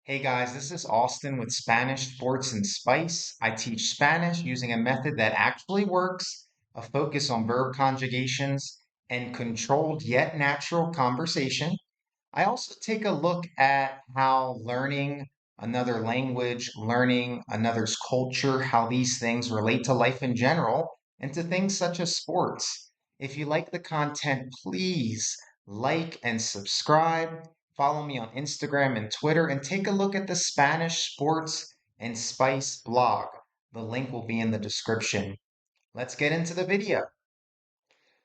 Hey guys, this is Austin with Spanish Sports and Spice. I teach Spanish using a method that actually works, a focus on verb conjugations, and controlled yet natural conversation. I also take a look at how learning another language, learning another's culture, how these things relate to life in general, and to things such as sports. If you like the content, please like and subscribe. Follow me on Instagram and Twitter, and take a look at the Spanish Sports and Spice blog. The link will be in the description. Let's get into the video.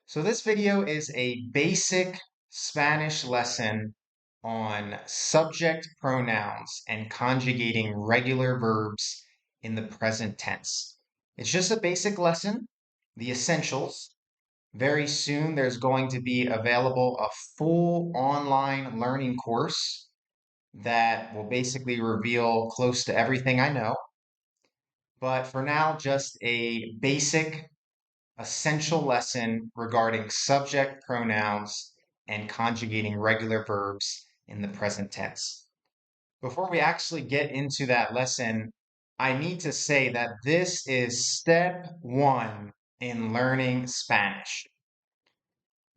So this video is a basic Spanish lesson on subject pronouns and conjugating regular verbs in the present tense. It's just a basic lesson, the essentials. Very soon there's going to be available a full online learning course that will basically reveal close to everything I know. But for now, just a basic essential lesson regarding subject pronouns and conjugating regular verbs in the present tense. Before we actually get into that lesson, I need to say that this is step one in learning Spanish.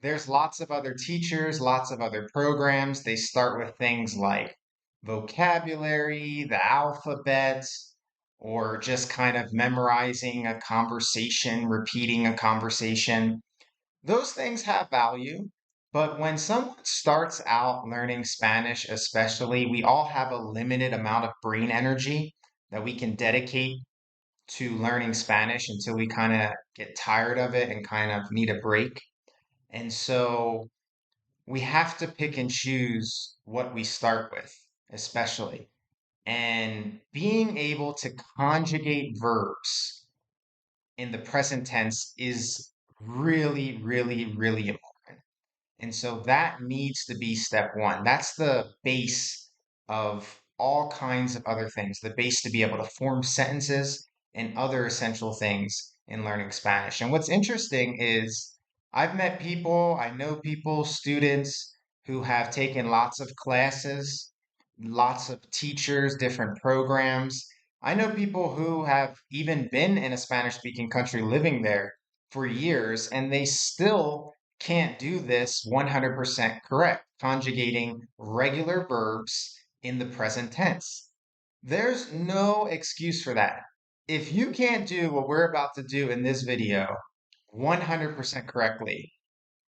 There's lots of other teachers, lots of other programs. They start with things like vocabulary, the alphabet, or just kind of memorizing a conversation, repeating a conversation. Those things have value, but when someone starts out learning Spanish, especially, we all have a limited amount of brain energy that we can dedicate to learning Spanish until we kind of get tired of it and kind of need a break. And so we have to pick and choose what we start with, especially. And being able to conjugate verbs in the present tense is really, really, really important. And so that needs to be step one. That's the base of all kinds of other things, the base to be able to form sentences and other essential things in learning Spanish. And what's interesting is I've met people, I know people, students who have taken lots of classes, lots of teachers, different programs. I know people who have even been in a Spanish speaking country living there for years, and they still can't do this 100% correct, conjugating regular verbs in the present tense. There's no excuse for that. If you can't do what we're about to do in this video 100% correctly,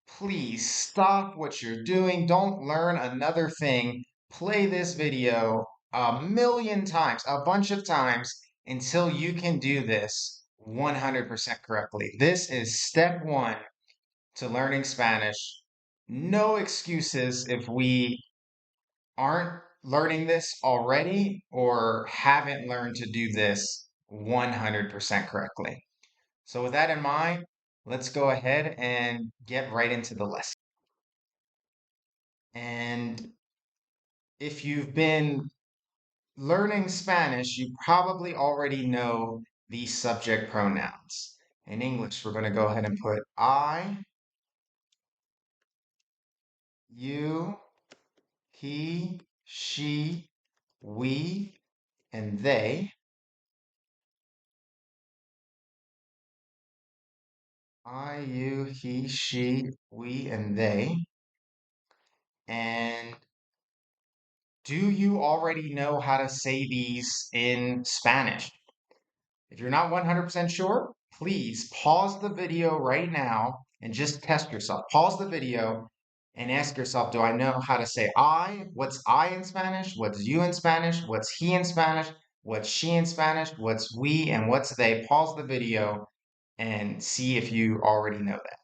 please stop what you're doing. Don't learn another thing. Play this video a million times, a bunch of times, until you can do this 100% correctly. This is step one to learning Spanish. No excuses if we aren't learning this already or haven't learned to do this 100% correctly. So, with that in mind, let's go ahead and get right into the lesson. And if you've been learning Spanish, you probably already know these subject pronouns. In English, we're going to go ahead and put I, you, he, she, we, and they. I, you, he, she, we, and they. And do you already know how to say these in Spanish? If you're not 100% sure, please pause the video right now and just test yourself. Pause the video and ask yourself, do I know how to say I? What's I in Spanish? What's you in Spanish? What's he in Spanish? What's she in Spanish? What's we and what's they? Pause the video and see if you already know that.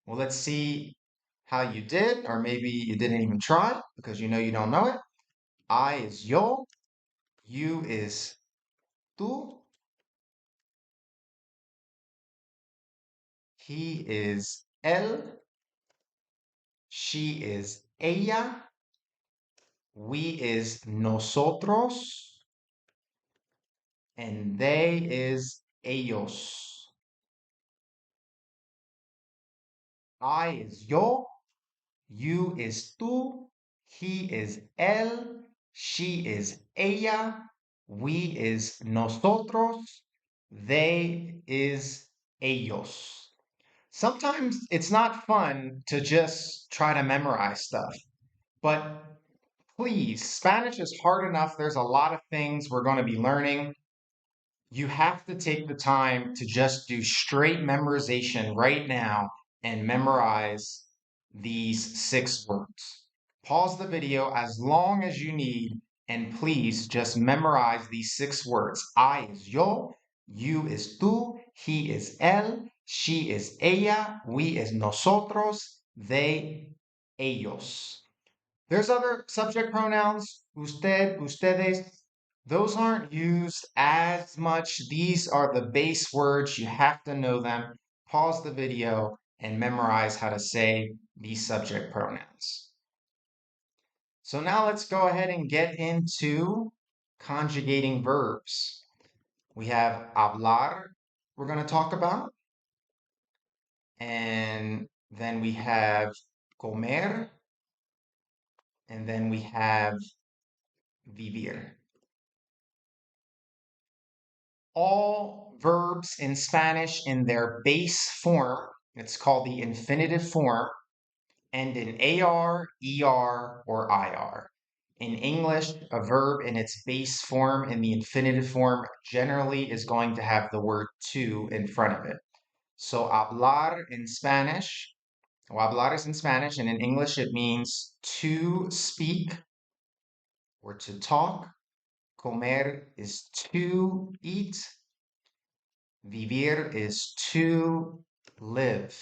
Well, let's see how you did, or maybe you didn't even try because you know you don't know it. I is yo, you is tú, he is él, she is ella, we is nosotros, and they is ellos. I is yo, you is tú, he is él, she is ella, we is nosotros, they is ellos. Sometimes it's not fun to just try to memorize stuff, but please, Spanish is hard enough. There's a lot of things we're going to be learning. You have to take the time to just do straight memorization right now and memorize these 6 words. Pause the video as long as you need, and please just memorize these 6 words. I is yo, you is tú, he is él, she is ella, we is nosotros, they, ellos. There's other subject pronouns, usted, ustedes. Those aren't used as much. These are the base words. You have to know them. Pause the video and memorize how to say these subject pronouns. So now let's go ahead and get into conjugating verbs. We have hablar, we're going to talk about. And then we have comer. And then we have vivir. All verbs in Spanish in their base form, it's called the infinitive form, end in AR, ER, or IR. In English, a verb in its base form in the infinitive form generally is going to have the word to in front of it. So hablar in Spanish, o hablar is in Spanish, and in English it means to speak or to talk. Comer is to eat. Vivir is to live.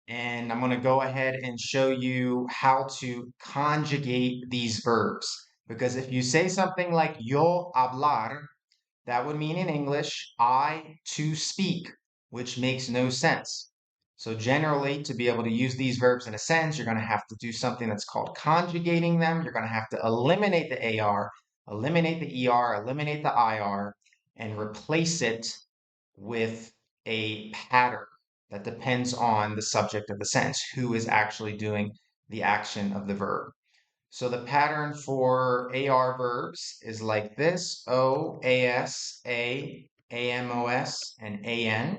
And I'm going to go ahead and show you how to conjugate these verbs. Because if you say something like yo hablar, that would mean in English, I to speak, which makes no sense. So generally, to be able to use these verbs in a sentence, you're going to have to do something that's called conjugating them. You're going to have to eliminate the AR, eliminate the ER, eliminate the IR, and replace it with a pattern that depends on the subject of the sentence, who is actually doing the action of the verb. So the pattern for AR verbs is like this: O, AS, A, AMOS, and AN.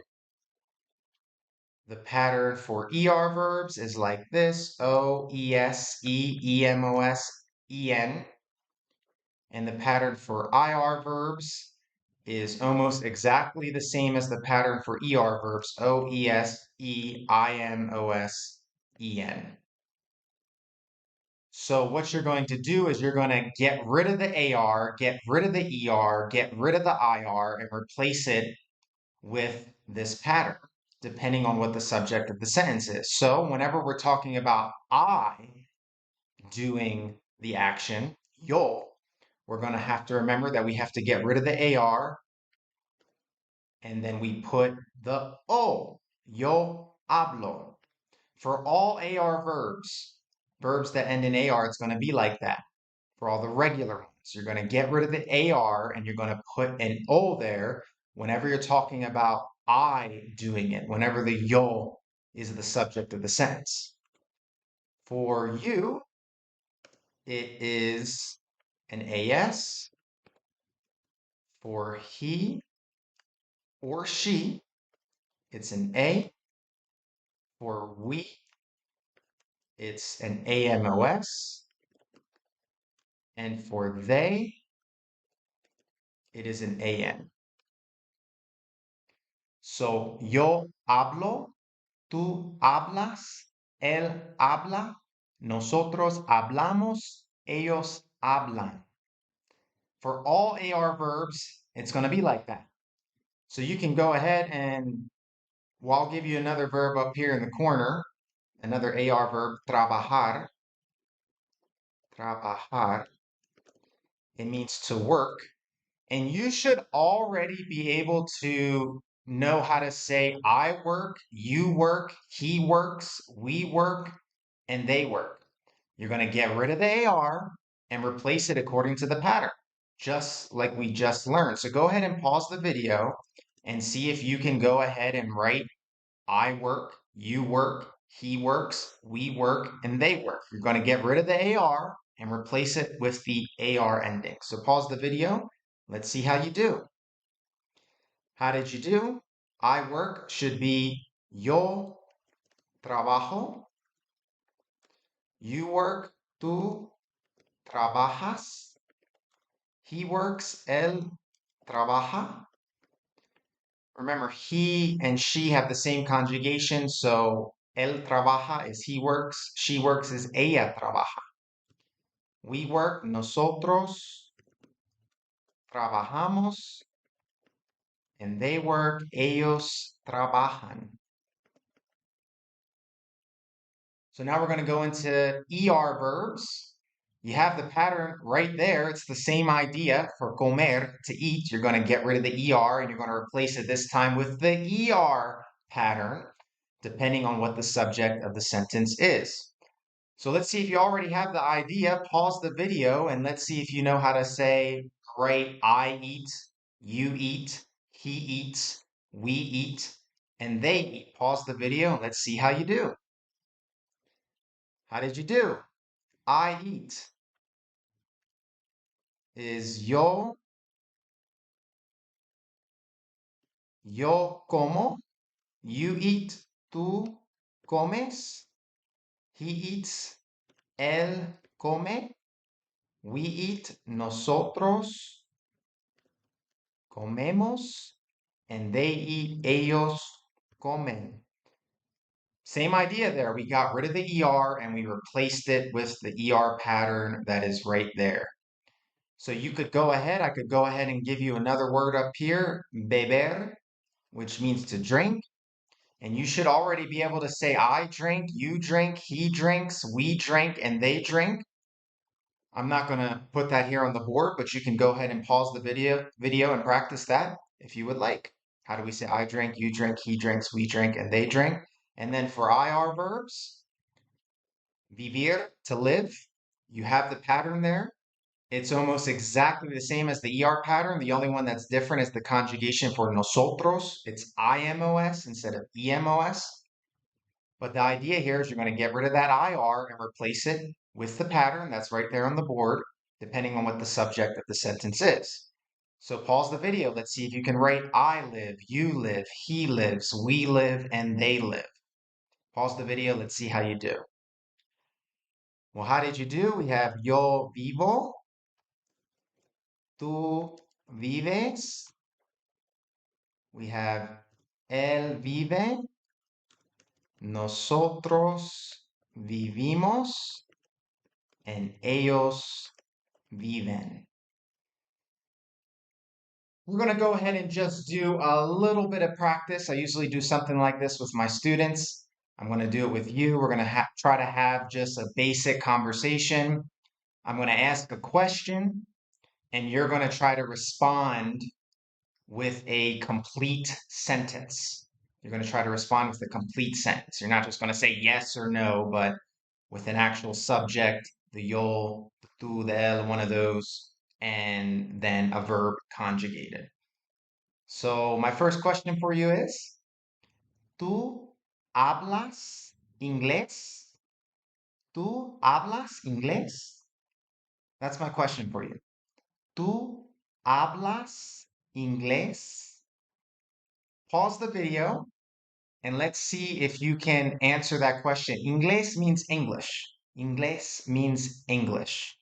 The pattern for ER verbs is like this: O, ES, E, EMOS, EN. And the pattern for IR verbs is almost exactly the same as the pattern for ER verbs: O, ES, E, IMOS, EN. So what you're going to do is you're going to get rid of the AR, get rid of the ER, get rid of the IR, and replace it with this pattern, depending on what the subject of the sentence is. So whenever we're talking about I doing the action, yo, we're going to have to remember that we have to get rid of the AR, and then we put the O, yo hablo. For all AR verbs, verbs that end in AR, it's going to be like that. For all the regular ones, you're going to get rid of the AR and you're going to put an O there whenever you're talking about I doing it, whenever the yo is the subject of the sentence. For you, it is an AS. For he or she, it's an A. For we, it's an AMOS. And for they, it is an AN. So yo hablo, tú hablas, él habla, nosotros hablamos, ellos hablan. For all AR verbs, it's going to be like that. So you can go ahead and, well, I'll give you another verb up here in the corner, another AR verb, trabajar. Trabajar. It means to work. And you should already be able to know how to say I work, you work, he works, we work, and they work. You're going to get rid of the AR and replace it according to the pattern, just like we just learned. So go ahead and pause the video and see if you can go ahead and write I work, you work, He works, we work, and they work. You're going to get rid of the AR and replace it with the AR ending. So pause the video. Let's see how you do. How did you do? I work should be yo trabajo. You work, tú trabajas. He works, él trabaja. Remember, he and she have the same conjugation, so él trabaja is he works, she works is ella trabaja. We work, nosotros trabajamos, and they work, ellos trabajan. So now we're going to go into ER verbs. You have the pattern right there. It's the same idea for comer, to eat. You're going to get rid of the ER and you're going to replace it this time with the ER pattern, depending on what the subject of the sentence is. So let's see if you already have the idea. Pause the video and let's see if you know how to say, right, I eat, you eat, he eats, we eat, and they eat. Pause the video and let's see how you do. How did you do? I eat is yo como, you eat, tú comes, he eats, él come, we eat, nosotros comemos, and they eat, ellos comen. Same idea there. We got rid of the ER and we replaced it with the ER pattern that is right there. So you could go ahead, I could go ahead and give you another word up here, beber, which means to drink. And you should already be able to say, I drink, you drink, he drinks, we drink, and they drink. I'm not going to put that here on the board, but you can go ahead and pause the video and practice that if you would like. How do we say I drink, you drink, he drinks, we drink, and they drink? And then for IR verbs, vivir, to live, you have the pattern there. It's almost exactly the same as the ER pattern. The only one that's different is the conjugation for nosotros. It's IMOS instead of EMOS. But the idea here is you're going to get rid of that IR and replace it with the pattern that's right there on the board, depending on what the subject of the sentence is. So pause the video. Let's see if you can write I live, you live, he lives, we live, and they live. Pause the video. Let's see how you do. Well, how did you do? We have yo vivo, tú vives. We have él vive, nosotros vivimos, and ellos viven. We're going to go ahead and just do a little bit of practice. I usually do something like this with my students. I'm going to do it with you. We're going to try to have just a basic conversation. I'm going to ask a question, and you're going to try to respond with a complete sentence. You're going to try to respond with a complete sentence. You're not just going to say yes or no, but with an actual subject, the yo, the tú, the él, one of those, and then a verb conjugated. So my first question for you is, ¿tú hablas inglés? ¿Tú hablas inglés? That's my question for you. ¿Tú hablas inglés? Pause the video and let's see if you can answer that question. Inglés means English. Inglés means English.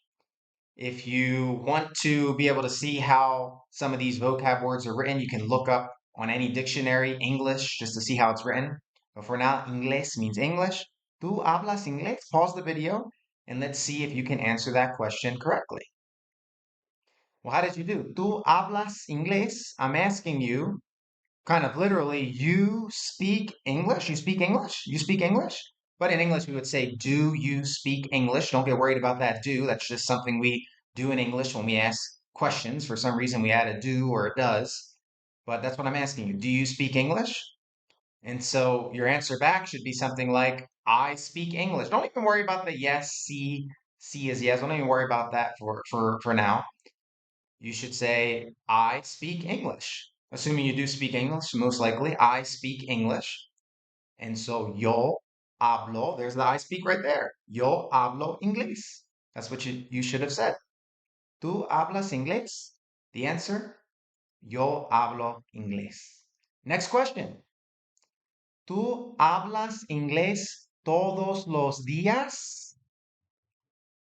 If you want to be able to see how some of these vocab words are written, you can look up on any dictionary English just to see how it's written. But for now, inglés means English. ¿Tú hablas inglés? Pause the video and let's see if you can answer that question correctly. Well, how did you do? ¿Tú hablas inglés? I'm asking you, kind of literally, you speak English? You speak English? You speak English? But in English, we would say, do you speak English? Don't get worried about that do. That's just something we do in English when we ask questions. For some reason, we add a do or a does. But that's what I'm asking you. Do you speak English? And so your answer back should be something like, I speak English. Don't even worry about the yes, see is yes. Don't even worry about that for now. You should say, I speak English. Assuming you do speak English, most likely, I speak English. And so yo hablo, there's the I speak right there. Yo hablo inglés. That's what you should have said. ¿Tú hablas inglés? The answer, yo hablo inglés. Next question. ¿Tú hablas inglés todos los días?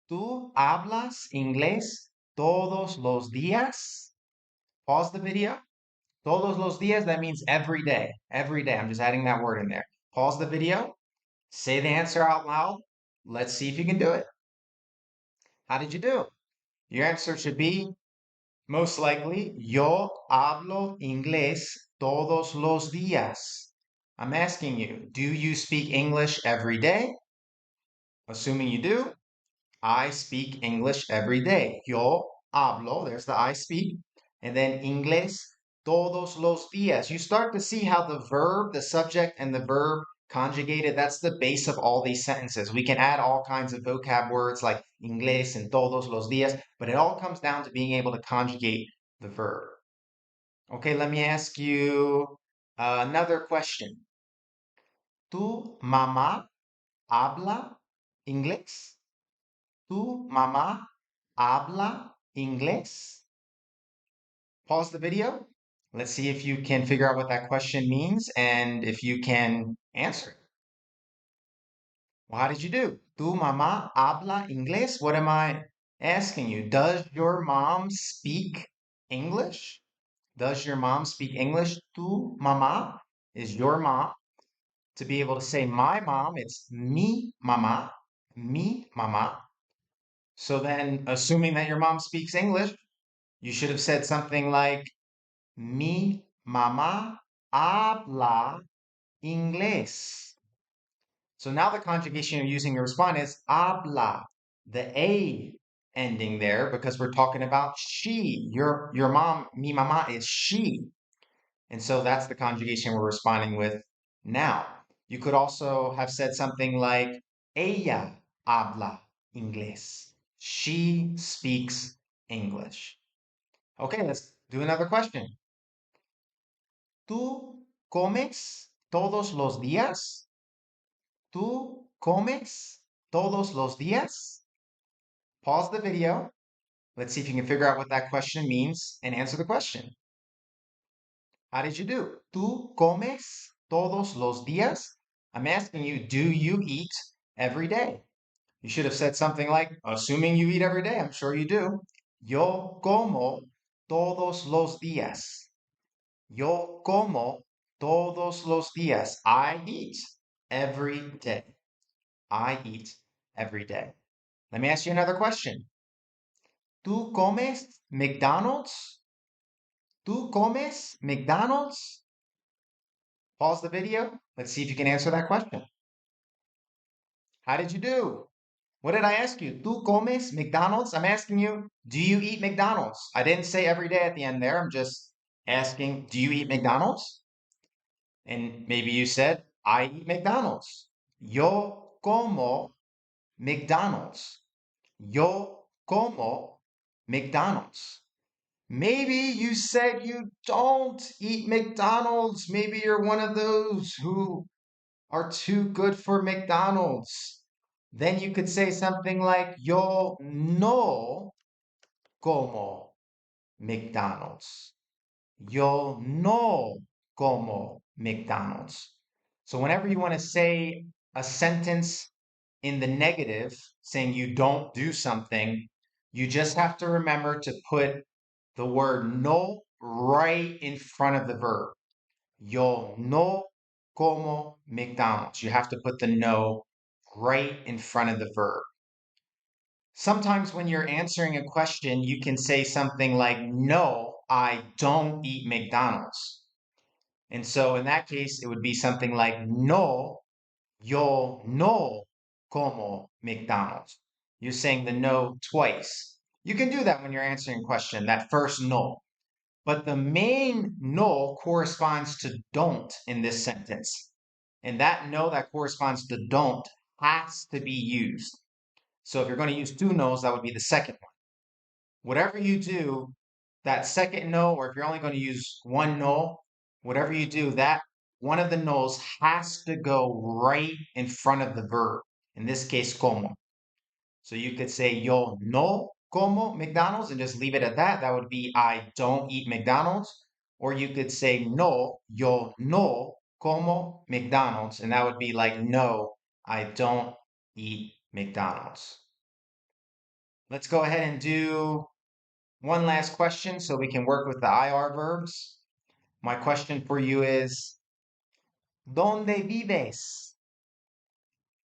¿Tú hablas inglés todos los días? Pause the video. Todos los días, that means every day. Every day. I'm just adding that word in there. Pause the video. Say the answer out loud. Let's see if you can do it. How did you do? Your answer should be most likely, yo hablo inglés todos los días. I'm asking you, do you speak English every day? Assuming you do, I speak English every day. Yo hablo, there's the I speak, and then inglés todos los días. You start to see how the verb, the subject, and the verb conjugated, that's the base of all these sentences. We can add all kinds of vocab words like inglés and todos los días, but it all comes down to being able to conjugate the verb. Okay, let me ask you another question. ¿Tu mamá habla inglés? ¿Tu mamá habla inglés? Pause the video. Let's see if you can figure out what that question means and if you can answer it. Well, how did you do? ¿Tu mamá habla inglés? What am I asking you? Does your mom speak English? Does your mom speak English? Tu mamá is your mom. To be able to say my mom, it's mi mamá, mi mamá. So then, assuming that your mom speaks English, you should have said something like, mi mamá habla inglés. So now the conjugation you're using to respond is habla, the A ending there, because we're talking about she. Your mom, mi mamá, is she. And so that's the conjugation we're responding with now. You could also have said something like, ella habla inglés. She speaks English. Okay, let's do another question. ¿Tú comes todos los días? ¿Tú comes todos los días? Pause the video. Let's see if you can figure out what that question means and answer the question. How did you do? ¿Tú comes todos los días? I'm asking you, do you eat every day? You should have said something like, assuming you eat every day, I'm sure you do. Yo como todos los días. Yo como todos los días. I eat every day. I eat every day. Let me ask you another question. ¿Tú comes McDonald's? ¿Tú comes McDonald's? Pause the video. Let's see if you can answer that question. How did you do? What did I ask you? ¿Tú comes McDonald's? I'm asking you, do you eat McDonald's? I didn't say every day at the end there. I'm just asking, do you eat McDonald's? And maybe you said, I eat McDonald's. Yo como McDonald's. Yo como McDonald's. Maybe you said you don't eat McDonald's. Maybe you're one of those who are too good for McDonald's. Then you could say something like, yo no como McDonald's. Yo no como McDonald's. So whenever you want to say a sentence in the negative, saying you don't do something, you just have to remember to put the word no right in front of the verb. Yo no como McDonald's. You have to put the no right in front of the verb. Sometimes when you're answering a question, you can say something like, no, I don't eat McDonald's. And so in that case, it would be something like, no, yo no como McDonald's. You're saying the no twice. You can do that when you're answering a question, that first no. But the main no corresponds to don't in this sentence. And that no that corresponds to don't has to be used. So if you're going to use two no's, that would be the second one. Whatever you do, that second no, or if you're only going to use one no, whatever you do, that one of the nos has to go right in front of the verb. In this case, como. So you could say yo no como McDonald's and just leave it at that. That would be I don't eat McDonald's. Or you could say no, yo no como McDonald's. And that would be like no, I don't eat McDonald's. Let's go ahead and do one last question so we can work with the IR verbs. My question for you is, ¿Dónde vives?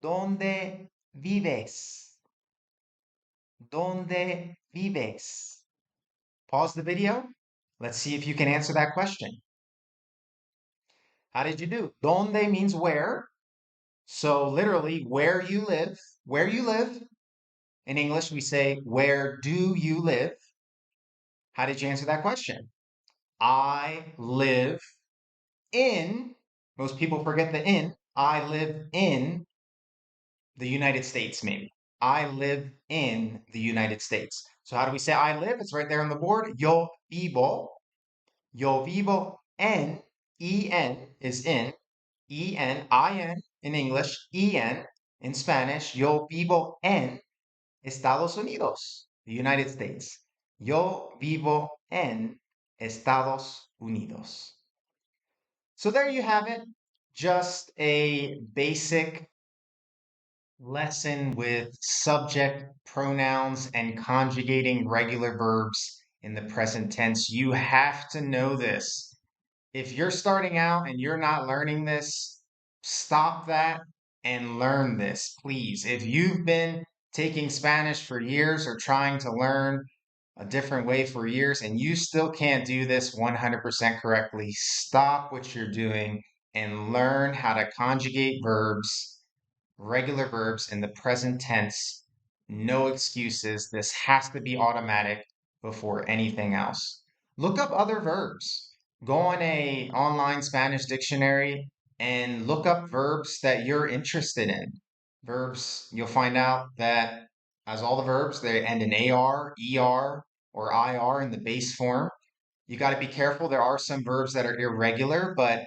¿Dónde vives? ¿Dónde vives? Pause the video. Let's see if you can answer that question. How did you do? ¿Dónde means where. So literally, where you live. Where you live. In English, we say, where do you live? How did you answer that question? I live in, most people forget the in. I live in the United States, maybe. I live in the United States. So how do we say I live? It's right there on the board. Yo vivo. Yo vivo en. En is in. En in English. En in Spanish. Yo vivo en Estados Unidos, the United States. Yo vivo en Estados Unidos. So there you have it. Just a basic lesson with subject, pronouns, and conjugating regular verbs in the present tense. You have to know this. If you're starting out and you're not learning this, stop that and learn this, please. If you've been taking Spanish for years or trying to learn a different way for years and you still can't do this 100% correctly, stop what you're doing and learn how to conjugate verbs, regular verbs in the present tense. No excuses. This has to be automatic before anything else. Look up other verbs. Go on a online Spanish dictionary and look up verbs that you're interested in. Verbs, you'll find out that as all the verbs, they end in AR, ER, or IR in the base form. You got to be careful. There are some verbs that are irregular, but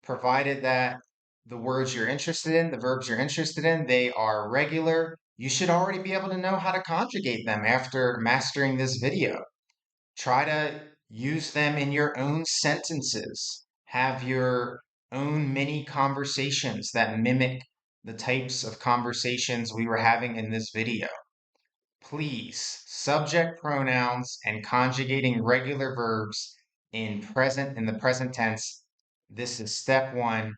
provided that the words you're interested in, the verbs you're interested in, they are regular, you should already be able to know how to conjugate them after mastering this video. Try to use them in your own sentences. Have your own mini conversations that mimic the types of conversations we were having in this video. Please, subject pronouns and conjugating regular verbs in the present tense. This is step one.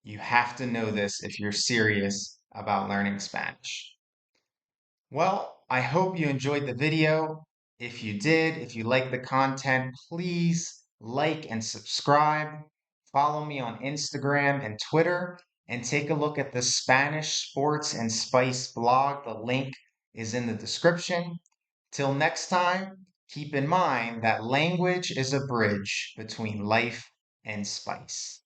You have to know this if you're serious about learning Spanish. Well, I hope you enjoyed the video. If you did, if you like the content, please like and subscribe. Follow me on Instagram and Twitter, and take a look at the Spanish Sports and Spice blog. The link is in the description. Till next time, keep in mind that language is a bridge between life and spice.